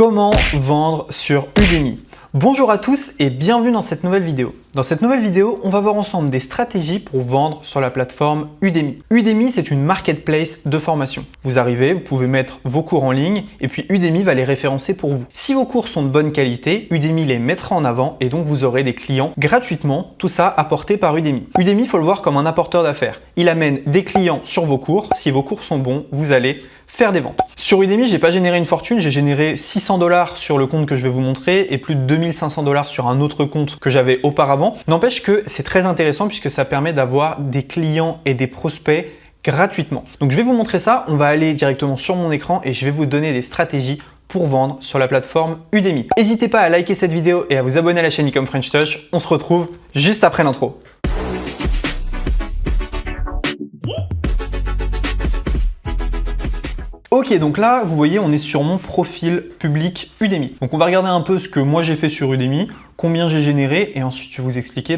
Comment vendre sur Udemy? Bonjour à tous et bienvenue dans cette nouvelle vidéo. Dans cette nouvelle vidéo, on va voir ensemble des stratégies pour vendre sur la plateforme Udemy. Udemy, c'est une marketplace de formation. Vous arrivez, vous pouvez mettre vos cours en ligne et puis Udemy va les référencer pour vous. Si vos cours sont de bonne qualité, Udemy les mettra en avant et donc vous aurez des clients gratuitement, tout ça apporté par Udemy. Udemy, il faut le voir comme un apporteur d'affaires. Il amène des clients sur vos cours. Si vos cours sont bons, vous allez faire des ventes. Sur Udemy, j'ai pas généré une fortune, j'ai généré 600 $ sur le compte que je vais vous montrer et plus de 2500 $ sur un autre compte que j'avais auparavant. N'empêche que c'est très intéressant puisque ça permet d'avoir des clients et des prospects gratuitement. Donc je vais vous montrer ça, on va aller directement sur mon écran et je vais vous donner des stratégies pour vendre sur la plateforme Udemy. N'hésitez pas à liker cette vidéo et à vous abonner à la chaîne Ecom French Touch. On se retrouve juste après l'intro. Ok, donc là, vous voyez, on est sur mon profil public Udemy. Donc on va regarder un peu ce que moi j'ai fait sur Udemy, combien j'ai généré et ensuite je vais vous expliquer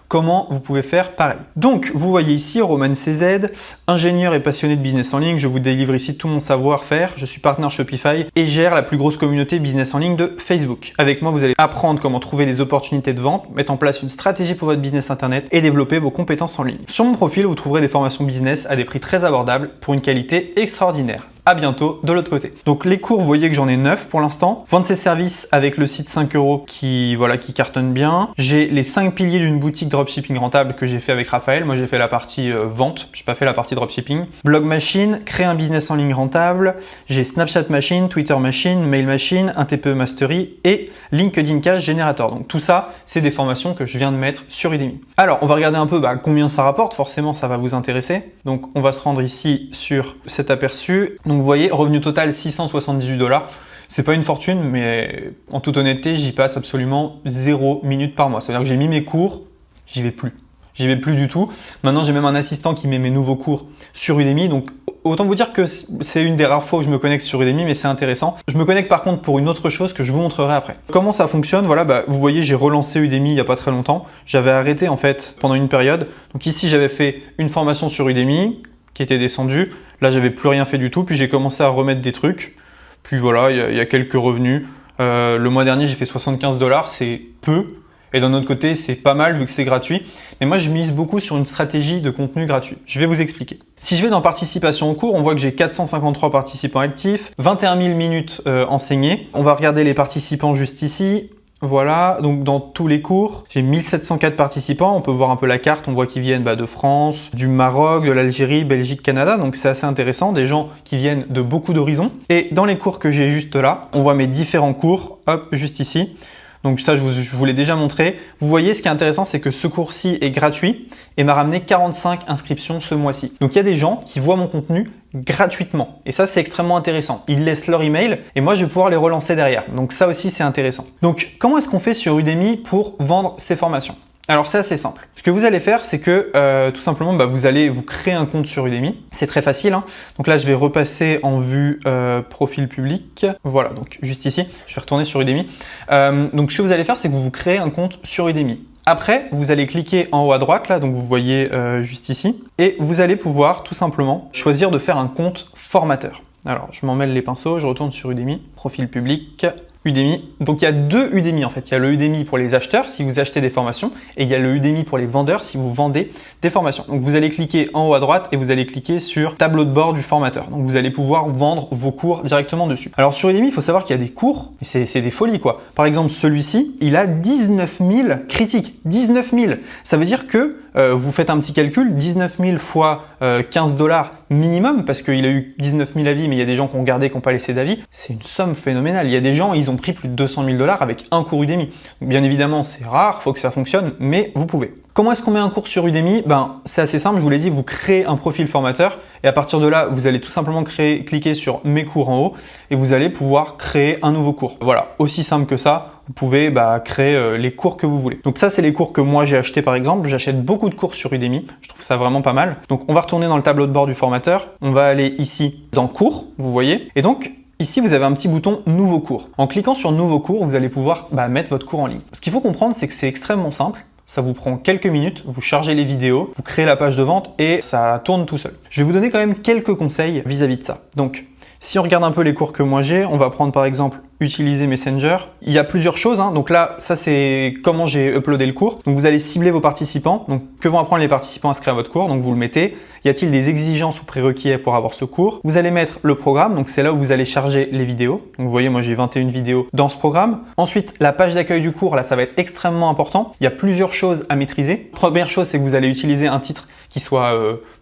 comment vous pouvez faire pareil. Donc vous voyez ici Roman CZ, ingénieur et passionné de business en ligne. Je vous délivre ici tout mon savoir-faire. Je suis partenaire Shopify et gère la plus grosse communauté business en ligne de Facebook. Avec moi, vous allez apprendre comment trouver des opportunités de vente, mettre en place une stratégie pour votre business internet et développer vos compétences en ligne. Sur mon profil, vous trouverez des formations business à des prix très abordables pour une qualité extraordinaire. À bientôt de l'autre côté. Donc les cours, vous voyez que j'en ai 9 pour l'instant. Vendre ses services avec le site 5 € qui cartonne bien. J'ai les 5 piliers d'une boutique dropshipping rentable que j'ai fait avec Raphaël. Moi j'ai fait la partie vente, j'ai pas fait la partie dropshipping. Blog Machine, créer un business en ligne rentable. J'ai Snapchat Machine, Twitter Machine, Mail Machine, un TPE Mastery et LinkedIn Cash Generator. Donc tout ça, c'est des formations que je viens de mettre sur Udemy. Alors on va regarder un peu combien ça rapporte. Forcément, ça va vous intéresser. Donc on va se rendre ici sur cet aperçu. Donc vous voyez, revenu total 678 $. C'est pas une fortune, mais en toute honnêteté, j'y passe absolument 0 minutes par mois. C'est-à-dire que j'ai mis mes cours, j'y vais plus. J'y vais plus du tout. Maintenant, j'ai même un assistant qui met mes nouveaux cours sur Udemy. Donc, autant vous dire que c'est une des rares fois où je me connecte sur Udemy, mais c'est intéressant. Je me connecte par contre pour une autre chose que je vous montrerai après. Comment ça fonctionne? Voilà, vous voyez, j'ai relancé Udemy il n'y a pas très longtemps. J'avais arrêté en fait pendant une période. Donc ici, j'avais fait une formation sur Udemy qui était descendue. Là, j'avais plus rien fait du tout. Puis j'ai commencé à remettre des trucs. Puis voilà, il y a quelques revenus. Le mois dernier, j'ai fait 75 $. C'est peu. Et d'un autre côté, c'est pas mal vu que c'est gratuit. Mais moi, je mise beaucoup sur une stratégie de contenu gratuit. Je vais vous expliquer. Si je vais dans participation au cours, on voit que j'ai 453 participants actifs, 21 000 minutes enseignées. On va regarder les participants juste ici. Voilà, donc dans tous les cours, j'ai 1704 participants. On peut voir un peu la carte, on voit qu'ils viennent de France, du Maroc, de l'Algérie, Belgique, Canada. Donc c'est assez intéressant, des gens qui viennent de beaucoup d'horizons. Et dans les cours que j'ai juste là, on voit mes différents cours, hop, juste ici. Donc ça, je vous l'ai déjà montré. Vous voyez, ce qui est intéressant, c'est que ce cours-ci est gratuit et m'a ramené 45 inscriptions ce mois-ci. Donc il y a des gens qui voient mon contenu gratuitement. Et ça, c'est extrêmement intéressant. Ils laissent leur email et moi, je vais pouvoir les relancer derrière. Donc ça aussi, c'est intéressant. Donc, comment est-ce qu'on fait sur Udemy pour vendre ces formations? Alors c'est assez simple. Ce que vous allez faire, c'est que tout simplement, vous allez vous créer un compte sur Udemy. C'est très facile. Donc là, je vais repasser en vue profil public. Voilà, donc juste ici, je vais retourner sur Udemy. Donc ce que vous allez faire, c'est que vous créez un compte sur Udemy. Après, vous allez cliquer en haut à droite, là, donc vous voyez juste ici, et vous allez pouvoir tout simplement choisir de faire un compte formateur. Alors, je m'en mêle les pinceaux, je retourne sur Udemy, profil public. Udemy. Donc il y a deux Udemy en fait. Il y a le Udemy pour les acheteurs si vous achetez des formations et il y a le Udemy pour les vendeurs si vous vendez des formations. Donc vous allez cliquer en haut à droite et vous allez cliquer sur tableau de bord du formateur. Donc vous allez pouvoir vendre vos cours directement dessus. Alors sur Udemy, il faut savoir qu'il y a des cours, c'est des folies quoi. Par exemple celui-ci, il a 19 000 critiques. 19 000. Ça veut dire que vous faites un petit calcul, 19 000 fois 15 $ minimum, parce qu'il a eu 19 000 avis, mais il y a des gens qui ont regardé, qui n'ont pas laissé d'avis. C'est une somme phénoménale. Il y a des gens, ils ont pris plus de 200 000 $ avec un cours Udemy. Bien évidemment, c'est rare, il faut que ça fonctionne, mais vous pouvez. Comment est-ce qu'on met un cours sur Udemy? C'est assez simple, je vous l'ai dit, vous créez un profil formateur et à partir de là, vous allez tout simplement cliquer sur mes cours en haut et vous allez pouvoir créer un nouveau cours. Voilà, aussi simple que ça, vous pouvez créer les cours que vous voulez. Donc ça, c'est les cours que moi j'ai achetés par exemple. J'achète beaucoup de cours sur Udemy, je trouve ça vraiment pas mal. Donc on va retourner dans le tableau de bord du formateur, on va aller ici dans cours, vous voyez, et donc ici, vous avez un petit bouton « Nouveau cours ». En cliquant sur « Nouveau cours », vous allez pouvoir mettre votre cours en ligne. Ce qu'il faut comprendre, c'est que c'est extrêmement simple. Ça vous prend quelques minutes, vous chargez les vidéos, vous créez la page de vente et ça tourne tout seul. Je vais vous donner quand même quelques conseils vis-à-vis de ça. Donc, si on regarde un peu les cours que moi j'ai, on va prendre par exemple utiliser Messenger. Il y a plusieurs choses, hein. Donc là, ça c'est comment j'ai uploadé le cours. Donc vous allez cibler vos participants. Donc que vont apprendre les participants inscrits à votre cours? Donc vous le mettez. Y a-t-il des exigences ou prérequis pour avoir ce cours? Vous allez mettre le programme. Donc c'est là où vous allez charger les vidéos. Donc vous voyez, moi j'ai 21 vidéos dans ce programme. Ensuite, la page d'accueil du cours, là ça va être extrêmement important. Il y a plusieurs choses à maîtriser. Première chose, c'est que vous allez utiliser un titre qui soit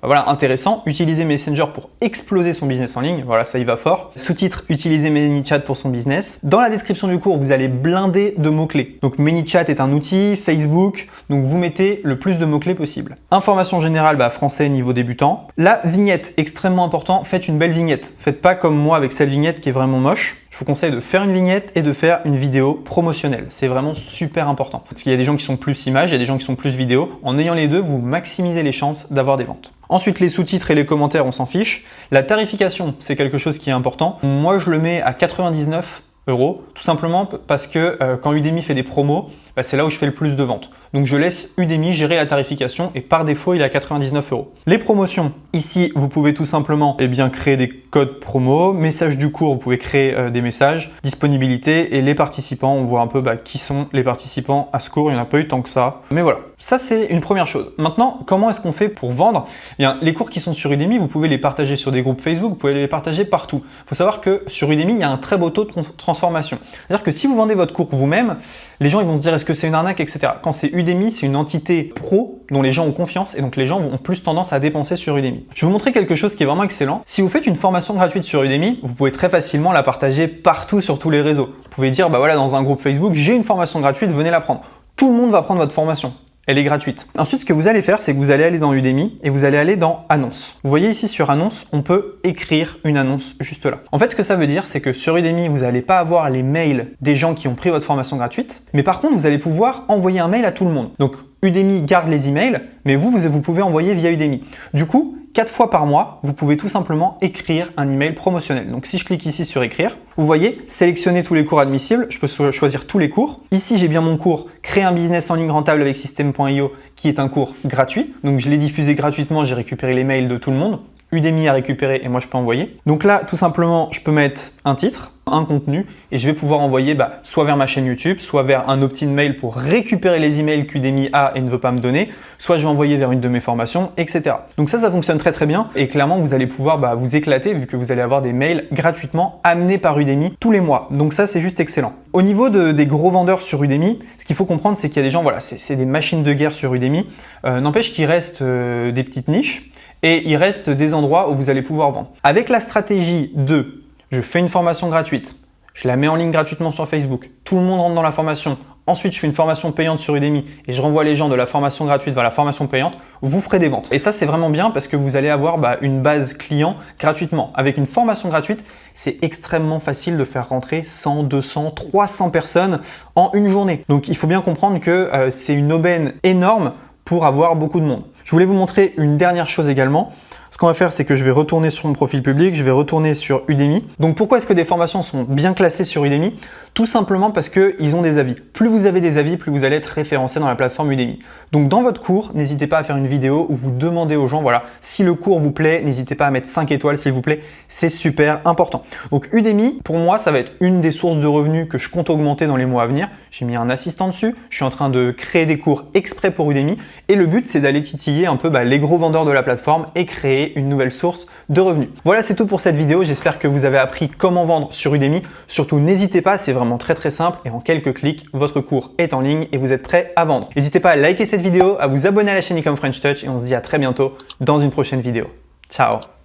voilà, intéressant. Utiliser Messenger pour exploser son business en ligne. Voilà, ça y va fort. Sous-titre, utiliser ManyChat pour son business. Dans la description du cours, vous allez blinder de mots-clés. Donc ManyChat est un outil, Facebook. Donc vous mettez le plus de mots-clés possible. Information générale, français niveau débutant. La vignette, extrêmement important. Faites une belle vignette. Faites pas comme moi avec cette vignette qui est vraiment moche. Je vous conseille de faire une vignette et de faire une vidéo promotionnelle. C'est vraiment super important. Parce qu'il y a des gens qui sont plus images, il y a des gens qui sont plus vidéo. En ayant les deux, vous maximisez les chances d'avoir des ventes. Ensuite, les sous-titres et les commentaires, on s'en fiche. La tarification, c'est quelque chose qui est important. Moi, je le mets à 99 €, tout simplement parce que quand Udemy fait des promos, c'est là où je fais le plus de ventes. Donc je laisse Udemy gérer la tarification et par défaut, il est à 99 €. Les promotions, ici, vous pouvez tout simplement créer des codes promo, message du cours, vous pouvez créer des messages, disponibilité et les participants, on voit un peu qui sont les participants à ce cours, il n'y en a pas eu tant que ça. Mais voilà, ça c'est une première chose. Maintenant, comment est-ce qu'on fait pour vendre? Les cours qui sont sur Udemy, vous pouvez les partager sur des groupes Facebook, vous pouvez les partager partout. Il faut savoir que sur Udemy, il y a un très beau taux de transformation. C'est-à-dire que si vous vendez votre cours vous-même, les gens ils vont se dire est-ce que c'est une arnaque, etc. Quand c'est Udemy, c'est une entité pro dont les gens ont confiance et donc les gens ont plus tendance à dépenser sur Udemy. Je vais vous montrer quelque chose qui est vraiment excellent. Si vous faites une formation gratuite sur Udemy, vous pouvez très facilement la partager partout sur tous les réseaux. Vous pouvez dire voilà, dans un groupe Facebook, j'ai une formation gratuite, venez la prendre. Tout le monde va prendre votre formation. Elle est gratuite. Ensuite, ce que vous allez faire, c'est que vous allez aller dans Udemy et vous allez aller dans Annonces. Vous voyez ici sur Annonces, on peut écrire une annonce juste là. En fait, ce que ça veut dire, c'est que sur Udemy, vous n'allez pas avoir les mails des gens qui ont pris votre formation gratuite, mais par contre, vous allez pouvoir envoyer un mail à tout le monde. Donc, Udemy garde les emails, mais vous pouvez envoyer via Udemy. Du coup, 4 fois par mois, vous pouvez tout simplement écrire un email promotionnel. Donc si je clique ici sur écrire, vous voyez, sélectionner tous les cours admissibles, je peux choisir tous les cours. Ici, j'ai bien mon cours Créer un business en ligne rentable avec System.io qui est un cours gratuit. Donc je l'ai diffusé gratuitement, j'ai récupéré les mails de tout le monde. Udemy a récupéré et moi je peux envoyer. Donc là, tout simplement, je peux mettre un titre, un contenu et je vais pouvoir envoyer soit vers ma chaîne YouTube, soit vers un opt-in mail pour récupérer les emails qu'Udemy a et ne veut pas me donner, soit je vais envoyer vers une de mes formations, etc. Donc ça fonctionne très très bien et clairement vous allez pouvoir vous éclater vu que vous allez avoir des mails gratuitement amenés par Udemy tous les mois. Donc ça c'est juste excellent. Au niveau des gros vendeurs sur Udemy, ce qu'il faut comprendre c'est qu'il y a des gens, c'est des machines de guerre sur Udemy. N'empêche qu'il reste des petites niches et il reste des endroits où vous allez pouvoir vendre. Avec la stratégie de je fais une formation gratuite, je la mets en ligne gratuitement sur Facebook, tout le monde rentre dans la formation, ensuite je fais une formation payante sur Udemy et je renvoie les gens de la formation gratuite vers la formation payante, vous ferez des ventes. Et ça c'est vraiment bien parce que vous allez avoir une base client gratuitement. Avec une formation gratuite, c'est extrêmement facile de faire rentrer 100, 200, 300 personnes en une journée. Donc il faut bien comprendre que c'est une aubaine énorme pour avoir beaucoup de monde. Je voulais vous montrer une dernière chose également. Ce qu'on va faire, c'est que je vais retourner sur mon profil public, je vais retourner sur Udemy. Donc pourquoi est-ce que des formations sont bien classées sur Udemy? Tout simplement parce qu'ils ont des avis. Plus vous avez des avis, plus vous allez être référencé dans la plateforme Udemy. Donc dans votre cours, n'hésitez pas à faire une vidéo où vous demandez aux gens, si le cours vous plaît, n'hésitez pas à mettre 5 étoiles s'il vous plaît, c'est super important. Donc Udemy, pour moi, ça va être une des sources de revenus que je compte augmenter dans les mois à venir. J'ai mis un assistant dessus, je suis en train de créer des cours exprès pour Udemy et le but c'est d'aller titiller un peu les gros vendeurs de la plateforme et créer une nouvelle source de revenus. Voilà, c'est tout pour cette vidéo. J'espère que vous avez appris comment vendre sur Udemy. Surtout, n'hésitez pas, c'est vraiment très très simple et en quelques clics, votre cours est en ligne et vous êtes prêt à vendre. N'hésitez pas à liker cette vidéo, à vous abonner à la chaîne Ecom French Touch et on se dit à très bientôt dans une prochaine vidéo. Ciao!